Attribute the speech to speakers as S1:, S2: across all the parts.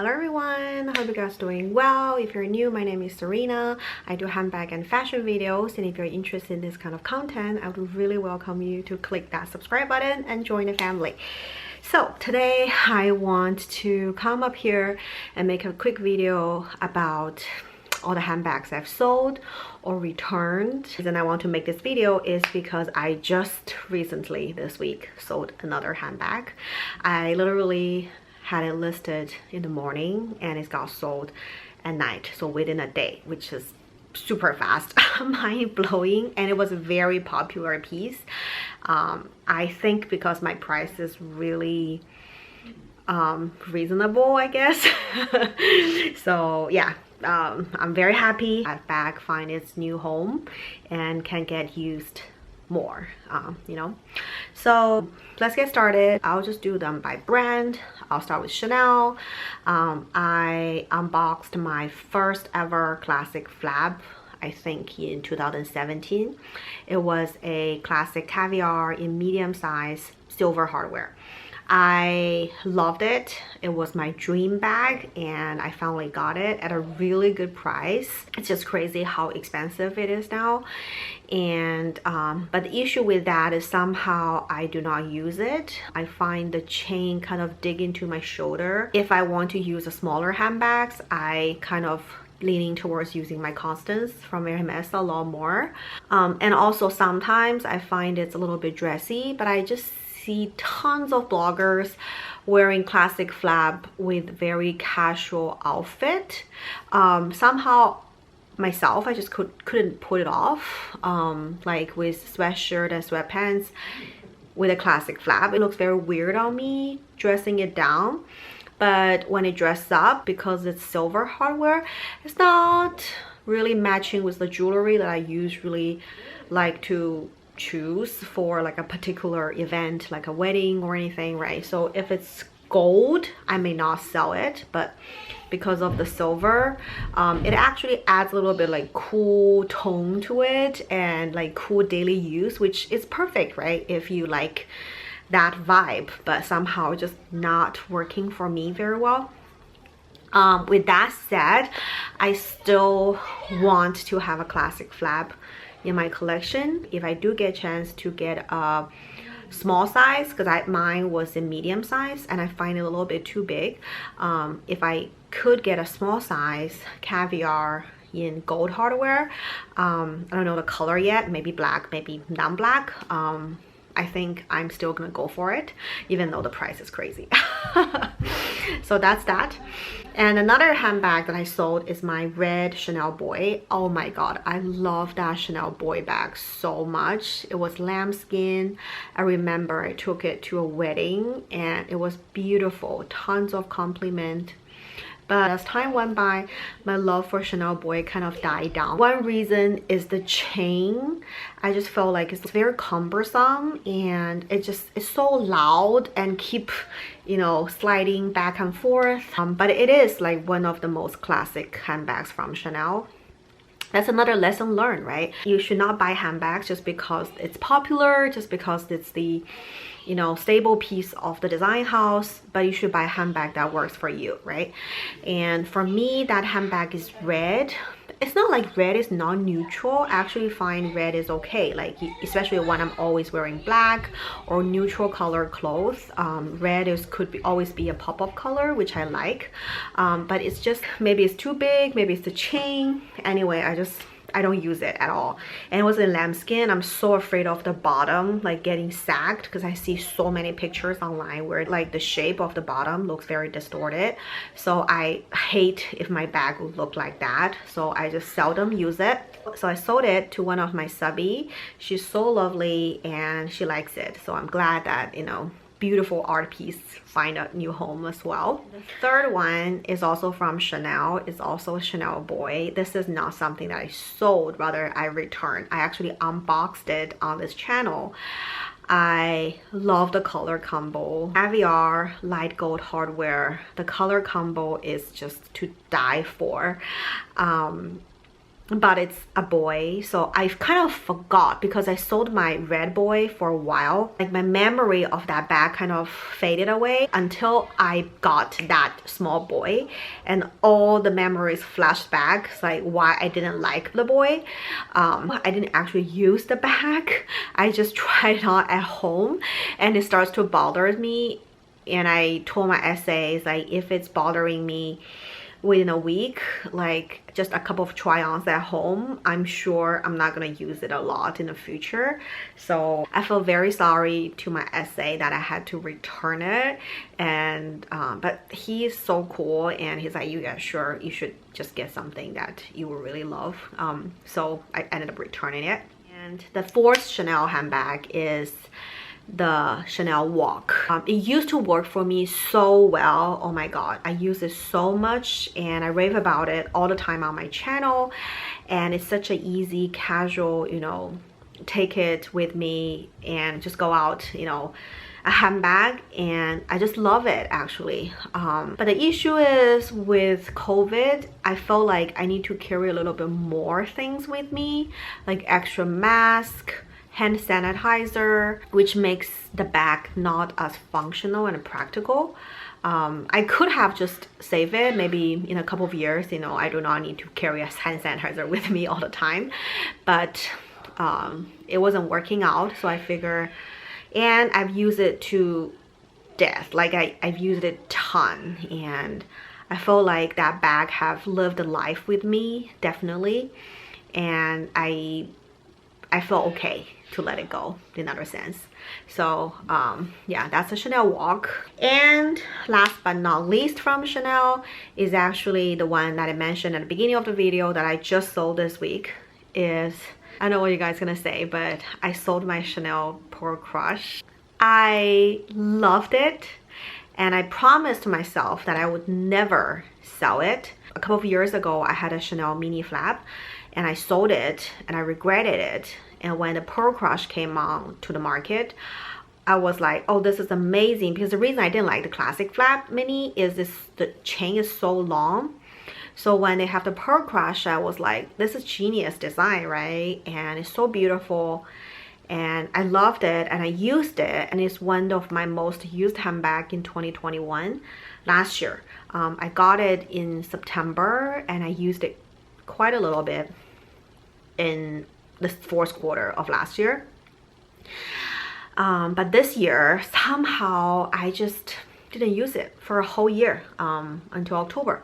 S1: Hello everyone, I hope you guys are doing well. If you're new, my name is Serena. I do handbag and fashion videos, and if you're interested in this kind of content, I would really welcome you to click that subscribe button and join the family. So today I want to come up here and make a quick video about all the handbags I've sold or returned. The reason I want to make this video is because I just recently this week sold another handbag. I literally had it listed in the morning and it got sold at night, so within a day, which is super fast. Mind-blowing, and it was a very popular piece. I think because my price is really reasonable, I guess. So yeah, I'm very happy that bag find its new home and can get used more, you know. So let's get started. I'll just do them by brand. I'll start with Chanel. I unboxed my first ever classic flap, I think in 2017. It was a classic Caviar in medium size silver hardware. I loved it. It was my dream bag and I finally got it at a really good price. It's just crazy how expensive it is now. And but the issue with that is somehow I do not use it. I find the chain kind of dig into my shoulder. If I want to use a smaller handbags, I kind of leaning towards using my Constance from Hermes a lot more. And also sometimes I find it's a little bit dressy, but I just see tons of bloggers wearing classic flap with very casual outfit. Somehow myself, I just couldn't pull it off, like with sweatshirt and sweatpants with a classic flap. It looks very weird on me dressing it down, but when it dresses up, because it's silver hardware, it's not really matching with the jewelry that I usually like to choose for like a particular event, like a wedding or anything, right? So if it's gold, I may not sell it, but because of the silver, it actually adds a little bit like cool tone to it and like cool daily use, which is perfect, right, if you like that vibe, but somehow just not working for me very well. With that said, I still want to have a classic flap in my collection. If I do get a chance to get a small size, because mine was in medium size and I find it a little bit too big, if I could get a small size Caviar in gold hardware, I don't know the color yet, maybe black, maybe non-black, I think I'm still gonna go for it, even though the price is crazy. So that's that. And another handbag that I sold is my red Chanel boy. Oh my god, I love that Chanel boy bag so much. It was lambskin. I remember I took it to a wedding and it was beautiful, tons of compliment. But as time went by, my love for Chanel boy kind of died down. One reason is the chain. I just felt like it's very cumbersome and it's so loud and keep, you know, sliding back and forth. But it is like one of the most classic handbags from Chanel. That's another lesson learned, right? You should not buy handbags just because it's popular, just because it's the, you know, stable piece of the design house, but you should buy a handbag that works for you, right? And for me, that handbag is red. It's not like red is non-neutral. I actually find red is okay, like especially when I'm always wearing black or neutral color clothes. Red could always be a pop-up color, which I like, but it's just maybe it's too big, maybe it's the chain. Anyway, I don't use it at all. And it was in lambskin. I'm so afraid of the bottom like getting sagged, because I see so many pictures online where like the shape of the bottom looks very distorted. So I hate if my bag would look like that, so I just seldom use it. So I sold it to one of my subby. She's so lovely and she likes it, so I'm glad that, you know, beautiful art piece find a new home as well. The third one is also from Chanel. It's also a Chanel boy. This is not something that I sold, rather I returned. I actually unboxed it on this channel. I love the color combo. Caviar light gold hardware. The color combo is just to die for. but it's a boy, so I kind of forgot because I sold my red boy for a while. Like my memory of that bag kind of faded away until I got that small boy, and all the memories flashed back, like why I didn't like the boy. I didn't actually use the bag. I just tried it on at home and it starts to bother me, and I told my essays like if it's bothering me within a week, like just a couple of try-ons at home, I'm sure I'm not gonna use it a lot in the future. So I feel very sorry to my essay that I had to return it, and but he is so cool, and he's like, yeah, sure, you should just get something that you will really love. So I ended up returning it. And the fourth Chanel handbag is the Chanel Walk. It used to work for me so well. Oh my god, I use it so much and I rave about it all the time on my channel, and it's such an easy, casual, you know, take it with me and just go out, you know, a handbag, and I just love it actually. But the issue is with COVID, I felt like I need to carry a little bit more things with me, like extra mask, hand sanitizer, which makes the bag not as functional and practical. I could have just saved it maybe in a couple of years, you know, I do not need to carry a hand sanitizer with me all the time, but it wasn't working out, so I figure, and I've used it to death, like I've used it a ton, and I feel like that bag have lived a life with me, definitely, and I feel okay to let it go in other sense. So yeah, that's a Chanel Walk. And last but not least from Chanel is actually the one that I mentioned at the beginning of the video that I just sold this week. Is, I know what you guys are gonna say, but I sold my Chanel Pearl Crush. I loved it, and I promised myself that I would never sell it. A couple of years ago, I had a Chanel mini flap and I sold it and I regretted it. And when the Pearl Crush came on to the market, I was like, oh, this is amazing. Because the reason I didn't like the classic flap mini is the chain is so long. So when they have the Pearl Crush, I was like, this is genius design, right? And it's so beautiful. And I loved it and I used it. And it's one of my most used handbag in 2021, last year. I got it in September and I used it quite a little bit in the fourth quarter of last year. But this year, somehow I just didn't use it for a whole year until October.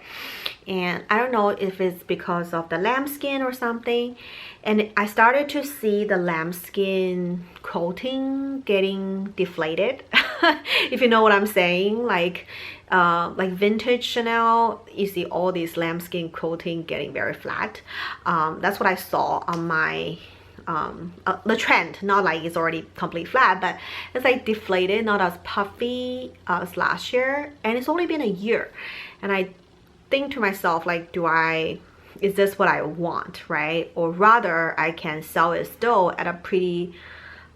S1: And I don't know if it's because of the lambskin or something. And I started to see the lambskin coating getting deflated. If you know what I'm saying, like vintage Chanel, you see all these lambskin coating getting very flat. That's what I saw on my the trend, not like it's already completely flat, but it's like deflated, not as puffy as last year, and it's only been a year. And I think to myself, like, is this what I want, right? Or rather I can sell it still at a pretty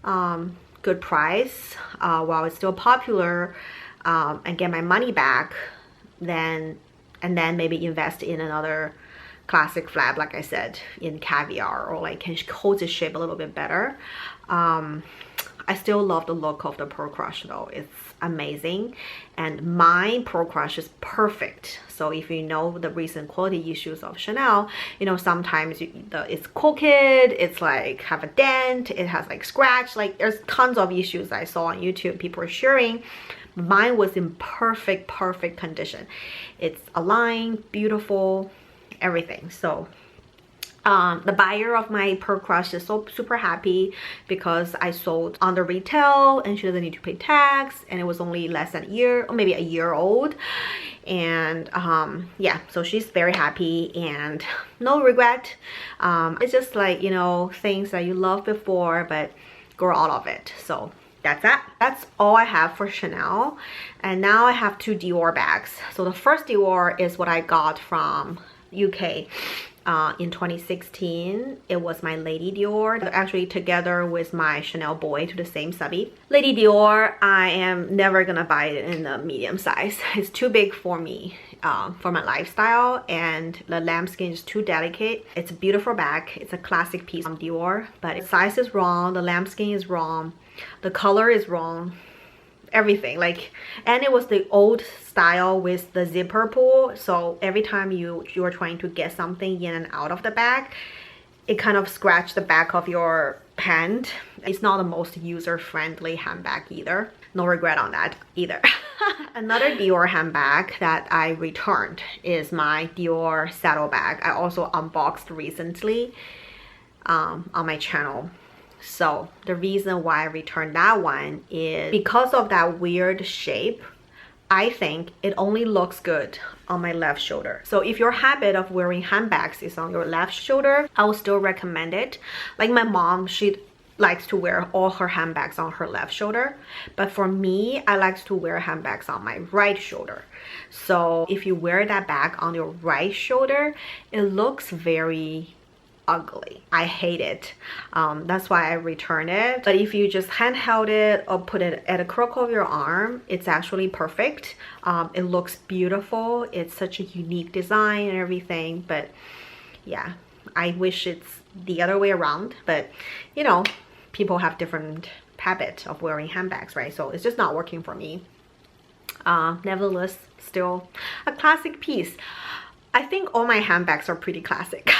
S1: good price while it's still popular, and get my money back, and then maybe invest in another classic flap, like I said, in Caviar, or like can hold its shape a little bit better. I still love the look of the Pearl Crush though. It's amazing, and my Pearl Crush is perfect. So if you know the recent quality issues of Chanel, you know, sometimes it's crooked, it's like have a dent, it has like scratch, like there's tons of issues I saw on YouTube people are sharing. Mine was in perfect condition. It's aligned, beautiful, everything. So the buyer of my Pearl Crush is so super happy because I sold under retail and she doesn't need to pay tax, and it was only less than a year, or maybe a year old. And yeah, so she's very happy and no regret. It's just like, you know, things that you loved before but grow out of it. So that's that. That's all I have for Chanel. And now I have two Dior bags. So the first Dior is what I got from UK in 2016. It was my Lady Dior, actually together with my Chanel boy to the same subby. Lady Dior, I am never gonna buy it in the medium size. It's too big for me. for my lifestyle, and the lambskin is too delicate. It's a beautiful bag. It's a classic piece from Dior, but the size is wrong, the lambskin is wrong, the color is wrong, everything. Like, and it was the old style with the zipper pull, so every time you're trying to get something in and out of the bag, it kind of scratched the back of your hand. It's not the most user-friendly handbag either. No regret on that either. Another Dior handbag that I returned is my Dior Saddle Bag. I also unboxed recently on my channel. So the reason why I returned that one is because of that weird shape. I think it only looks good on my left shoulder. So if your habit of wearing handbags is on your left shoulder, I would still recommend it. Like my mom, she likes to wear all her handbags on her left shoulder, but for me, I like to wear handbags on my right shoulder. So if you wear that bag on your right shoulder, it looks very ugly. I hate it. That's why I return it. But if you just handheld it or put it at a crook of your arm, it's actually perfect. It looks beautiful. It's such a unique design and everything. But yeah, I wish it's the other way around. But you know, people have different habit of wearing handbags, right? So it's just not working for me. Nevertheless, still a classic piece. I think all my handbags are pretty classic.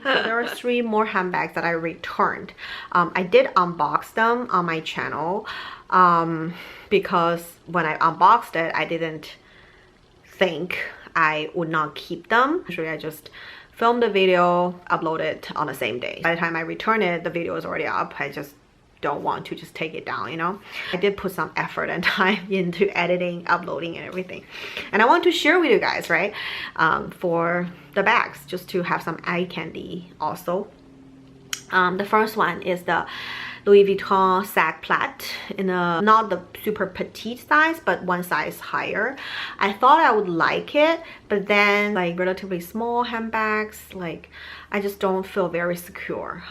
S1: There are 3 more handbags that I returned. I did unbox them on my channel because when I unboxed it, I didn't think I would not keep them. Actually, I just filmed the video, upload it on the same day. By the time I return it, the video is already up. I just don't want to just take it down, you know. I did put some effort and time into editing, uploading, and everything, and I want to share with you guys, right, for the bags, just to have some eye candy also. The first one is the Louis Vuitton Sac Plat in a not the super petite size, but one size higher. I thought I would like it, but then like relatively small handbags, like I just don't feel very secure.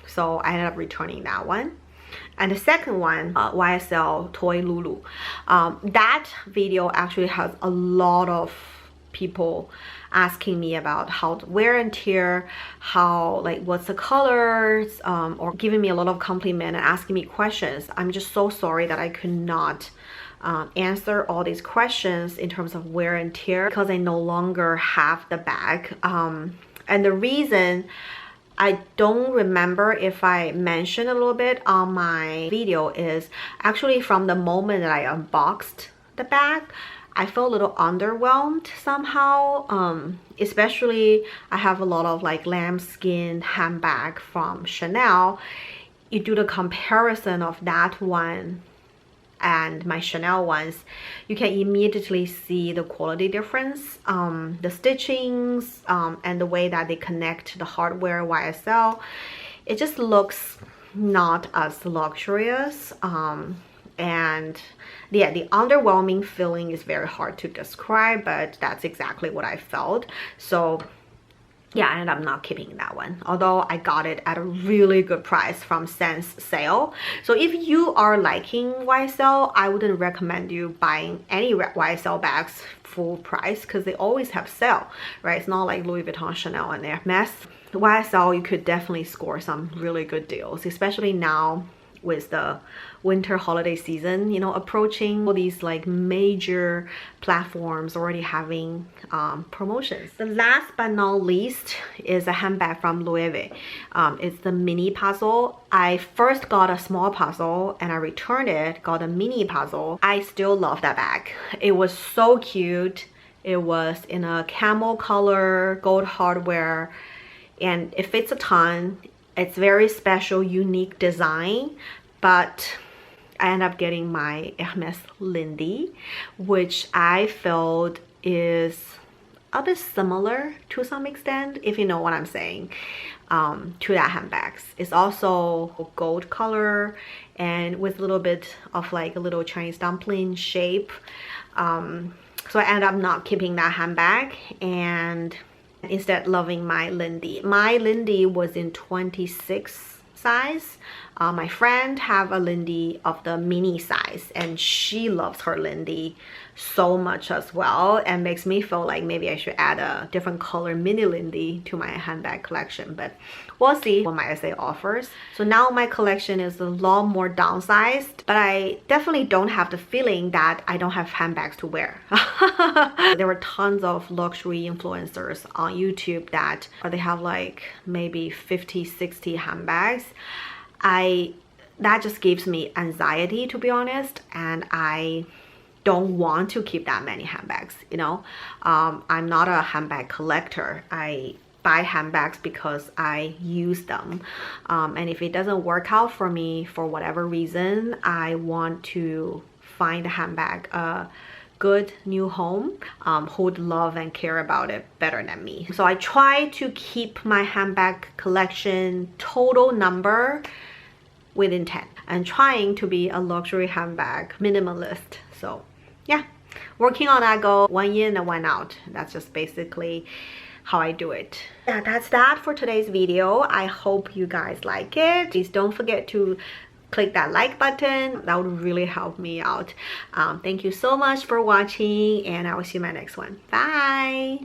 S1: So I ended up returning that one. And the second one, YSL Toy Loulou. That video actually has a lot of people asking me about how wear and tear, how like what's the colors, or giving me a lot of compliment and asking me questions. I'm just so sorry that I could not answer all these questions in terms of wear and tear because I no longer have the bag. And the reason, I don't remember if I mentioned a little bit on my video, is actually from the moment that I unboxed the bag, I felt a little underwhelmed somehow. Especially I have a lot of like lambskin handbag from Chanel. You do the comparison of that one and my Chanel ones, you can immediately see the quality difference, the stitchings, and the way that they connect the hardware YSL. It just looks not as luxurious, and yeah, the underwhelming feeling is very hard to describe, but that's exactly what I felt. So yeah, I ended up not keeping that one, although I got it at a really good price from Sense sale. So if you are liking YSL, I wouldn't recommend you buying any YSL bags full price because they always have sale, right? It's not like Louis Vuitton, Chanel, and Hermes. YSL, you could definitely score some really good deals, especially now with the winter holiday season, you know, approaching. All these like major platforms already having promotions. The last but not least is a handbag from Loewe. It's the mini puzzle. I first got a small puzzle and I returned it, got a mini puzzle. I still love that bag. It was so cute. It was in a camel color, gold hardware, and it fits a ton. It's very special, unique design, but I end up getting my Hermes Lindy, which I felt is a bit similar to some extent, if you know what I'm saying, to that handbags. It's also gold color and with a little bit of like a little Chinese dumpling shape. So I ended up not keeping that handbag and instead loving my Lindy. My Lindy was in 26 size. My friend have a Lindy of the mini size and she loves her Lindy so much as well, and makes me feel like maybe I should add a different color mini Lindy to my handbag collection, but we'll see what my SA offers. So now my collection is a lot more downsized, but I definitely don't have the feeling that I don't have handbags to wear. There were tons of luxury influencers on YouTube that they have like maybe 50-60 handbags. That just gives me anxiety, to be honest, and I don't want to keep that many handbags, you know. I'm not a handbag collector. I buy handbags because I use them, and if it doesn't work out for me for whatever reason, I want to find a handbag a good new home who would love and care about it better than me. So I try to keep my handbag collection total number within 10 and trying to be a luxury handbag minimalist. So yeah, working on that goal, 1 in and 1 out. That's just basically how I do it. Yeah, that's that for today's video. I hope you guys like it. Please don't forget to click that like button. That would really help me out. Thank you so much for watching, and I will see you in my next one. Bye.